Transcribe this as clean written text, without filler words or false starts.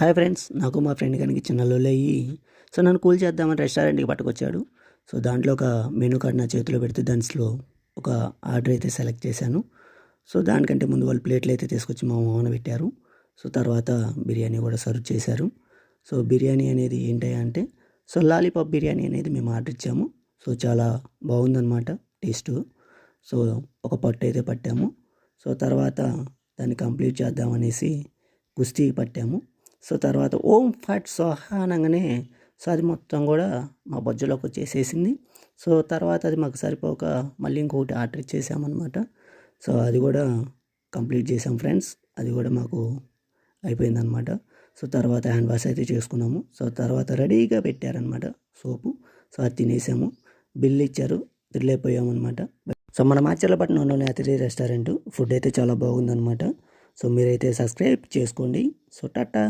Hi friends, నాకు మా friend కనిపించిన లొల్లయ్యి సో నన్ను కూల్ చేద్దామని రెస్టారెంట్కి పట్టుకొచ్చాడు. సో దాంట్లో ఒక మెనూ కార్డ్ నా చేతిలో పెడితే దాంట్లో ఒక ఆర్డర్ అయితే సెలెక్ట్ చేశాను. సో దానికంటే ముందు వాళ్ళు ప్లేట్లు అయితే తీసుకొచ్చి మా మామన పెట్టారు. సో తర్వాత బిర్యానీ కూడా సర్వ్ చేశారు. సో బిర్యానీ అనేది ఏంటి అంటే సో లాలీపాప్ బిర్యానీ అనేది మేము ఆర్డర్ ఇచ్చాము. సో చాలా బాగుందన్నమాట టేస్ట్. సో ఒక పట్టు అయితే పట్టాము. సో తర్వాత దాన్ని కంప్లీట్ చేద్దామనేసి కుస్తీ పట్టాము. సో తర్వాత ఓం ఫట్ స్వాహా అనగానే సో అది మొత్తం కూడా మా బొజ్జలోకి వచ్చేసేసింది. సో తర్వాత అది మాకు సరిపోక మళ్ళీ ఇంకొకటి ఆర్డర్ ఇచ్చేసామన్నమాట. సో అది కూడా కంప్లీట్ చేసాం ఫ్రెండ్స్. అది కూడా మాకు అయిపోయిందనమాట. సో తర్వాత హ్యాండ్ వాష్ అయితే చేసుకున్నాము. సో తర్వాత రెడీగా పెట్టారనమాట సోపు. సో అది తినేసాము, బిల్ ఇచ్చారు, థ్రిల్ అయిపోయామన్నమాట. సో మన మాచర్లపట్నంలోని అతిథి రెస్టారెంట్ ఫుడ్ అయితే చాలా బాగుందన్నమాట. సో మీరైతే సబ్స్క్రైబ్ చేసుకోండి. సో టాటా.